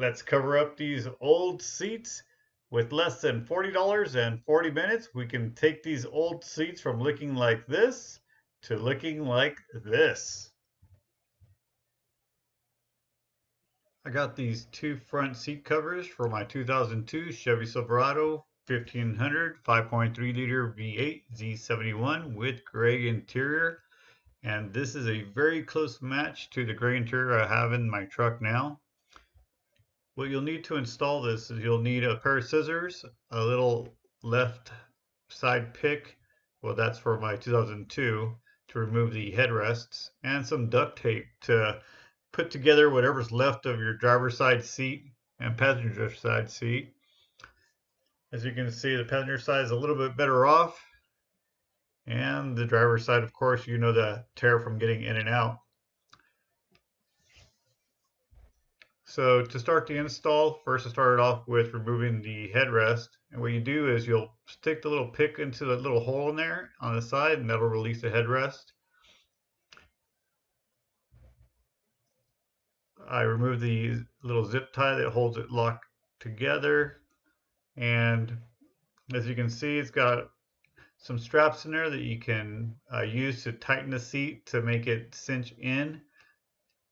Let's cover up these old seats. With less than $40 and 40 minutes, we can take these old seats from looking like this to looking like this. I got these two front seat covers for my 2002 Chevy Silverado 1500 5.3 liter V8 Z71 with gray interior. And this is a very close match to the gray interior I have in my truck now. What you'll need to install this is you'll need a pair of scissors, a little left side pick, well that's for my 2002, to remove the headrests, and some duct tape to put together whatever's left of your driver's side seat and passenger side seat. As you can see, the passenger side is a little bit better off, and the driver's side, of course, you know, the tear from getting in and out. So to start the install, first I started off with removing the headrest. And what you do is you'll stick the little pick into the little hole in there on the side, and that'll release the headrest. I removed the little zip tie that holds it locked together. And as you can see, it's got some straps in there that you can use to tighten the seat to make it cinch in.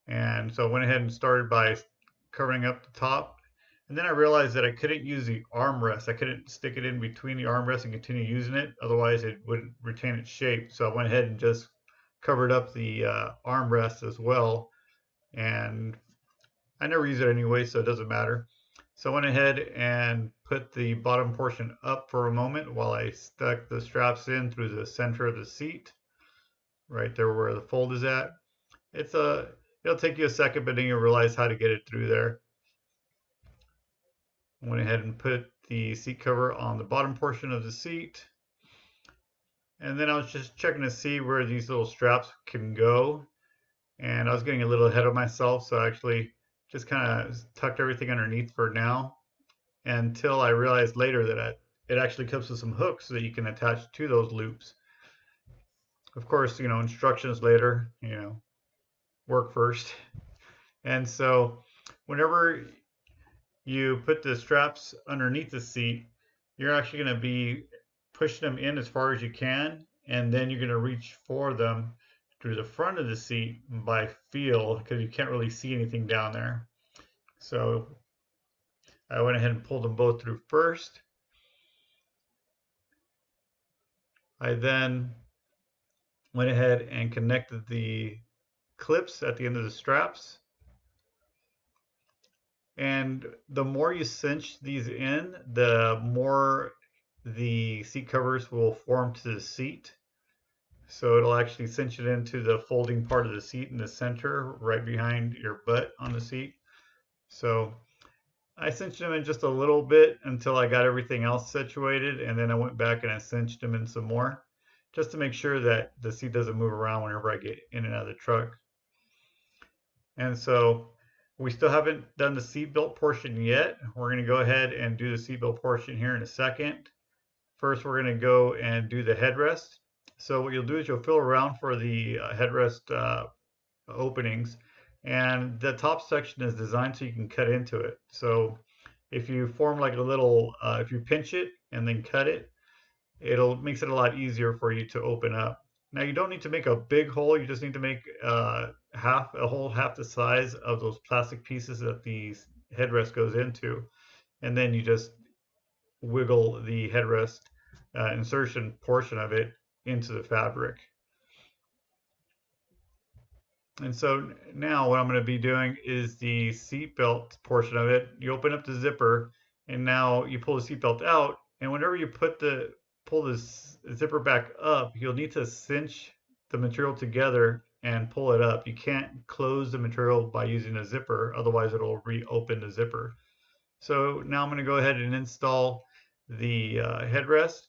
And so I went ahead and started by covering up the top. And then I realized that I couldn't use the armrest. I couldn't stick it in between the armrest and continue using it. Otherwise, it wouldn't retain its shape. So I went ahead and just covered up the armrest as well. And I never use it anyway, so it doesn't matter. So I went ahead and put the bottom portion up for a moment while I stuck the straps in through the center of the seat, right there where the fold is at. It'll take you a second, but then you'll realize how to get it through there. I went ahead and put the seat cover on the bottom portion of the seat. And then I was just checking to see where these little straps can go. And I was getting a little ahead of myself, so I actually just kind of tucked everything underneath for now, until I realized later that it actually comes with some hooks that you can attach to those loops. Of course, instructions later, work first. And so whenever you put the straps underneath the seat, you're actually going to be pushing them in as far as you can, and then you're going to reach for them through the front of the seat by feel, because you can't really see anything down there. So I went ahead and pulled them both through first. I then went ahead and connected the clips at the end of the straps. And the more you cinch these in, the more the seat covers will form to the seat. So it'll actually cinch it into the folding part of the seat in the center, right behind your butt on the seat. So I cinched them in just a little bit until I got everything else situated, and then I went back and I cinched them in some more, just to make sure that the seat doesn't move around whenever I get in and out of the truck. And so we still haven't done the seatbelt portion yet. We're going to go ahead and do the seatbelt portion here in a second. First, we're going to go and do the headrest. So what you'll do is you'll feel around for the headrest openings, and the top section is designed so you can cut into it. So if you form like a little, if you pinch it and then cut it, makes it a lot easier for you to open up. Now you don't need to make a big hole. You just need to make a hole half the size of those plastic pieces that the headrest goes into, and then you just wiggle the headrest insertion portion of it into the fabric. And so now what I'm going to be doing is the seatbelt portion of it. You open up the zipper, and now you pull the seatbelt out, and whenever you pull this zipper back up, you'll need to cinch the material together and pull it up. You can't close the material by using a zipper, otherwise it'll reopen the zipper. So now I'm going to go ahead and install the headrest.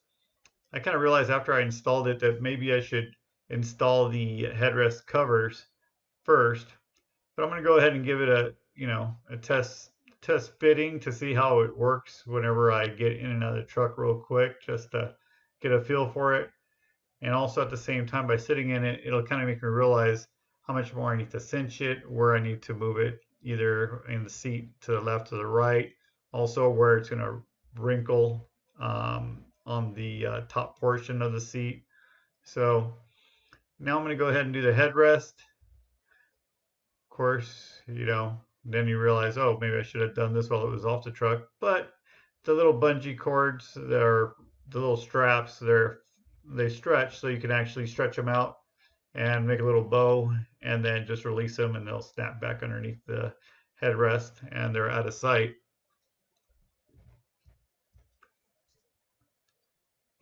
I kind of realized after I installed it that maybe I should install the headrest covers first, but I'm going to go ahead and give it a test fitting to see how it works whenever I get in and out of the truck real quick, just to get a feel for it. And also at the same time, by sitting in it, it'll kind of make me realize how much more I need to cinch it, where I need to move it, either in the seat to the left or the right. Also where it's going to wrinkle on the top portion of the seat. So now I'm going to go ahead and do the headrest. Of course, then you realize, oh, maybe I should have done this while it was off the truck. But the little bungee cords, the little straps, they stretch, so you can actually stretch them out and make a little bow, and then just release them, and they'll snap back underneath the headrest, and they're out of sight.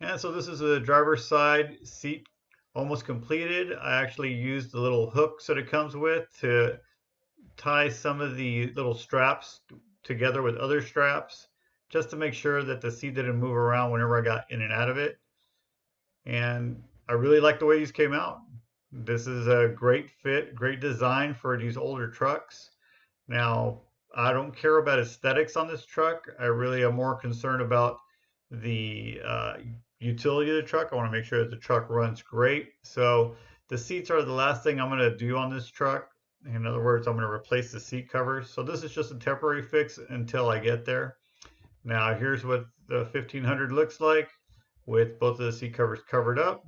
And so this is the driver's side seat almost completed. I actually used the little hooks that it comes with to tie some of the little straps together with other straps, just to make sure that the seat didn't move around whenever I got in and out of it. And I really like the way these came out. This is a great fit, great design for these older trucks. Now, I don't care about aesthetics on this truck. I really am more concerned about the utility of the truck. I want to make sure that the truck runs great. So the seats are the last thing I'm going to do on this truck. In other words, I'm going to replace the seat covers. So this is just a temporary fix until I get there. Now here's what the 1500 looks like with both of the seat covers covered up.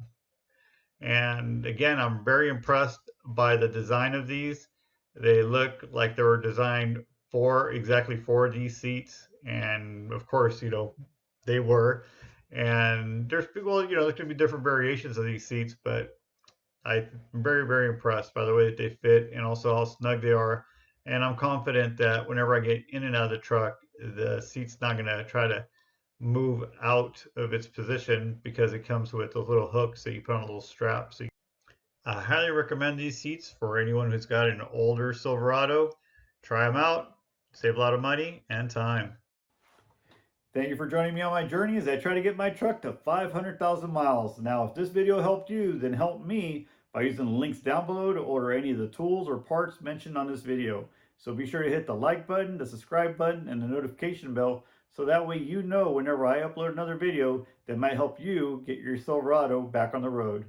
And again, I'm very impressed by the design of these. They look like they were designed exactly for these seats. And of course, they were. And there's people, there can be different variations of these seats, but I'm very, very impressed by the way that they fit and also how snug they are. And I'm confident that whenever I get in and out of the truck, the seat's not going to try to move out of its position because it comes with those little hooks that you put on a little strap. So I highly recommend these seats for anyone who's got an older Silverado. Try them out, save a lot of money and time. Thank you for joining me on my journey as I try to get my truck to 500,000 miles. Now, if this video helped you, then help me by using the links down below to order any of the tools or parts mentioned on this video. So be sure to hit the like button, the subscribe button, and the notification bell so that way you know whenever I upload another video that might help you get your Silverado back on the road.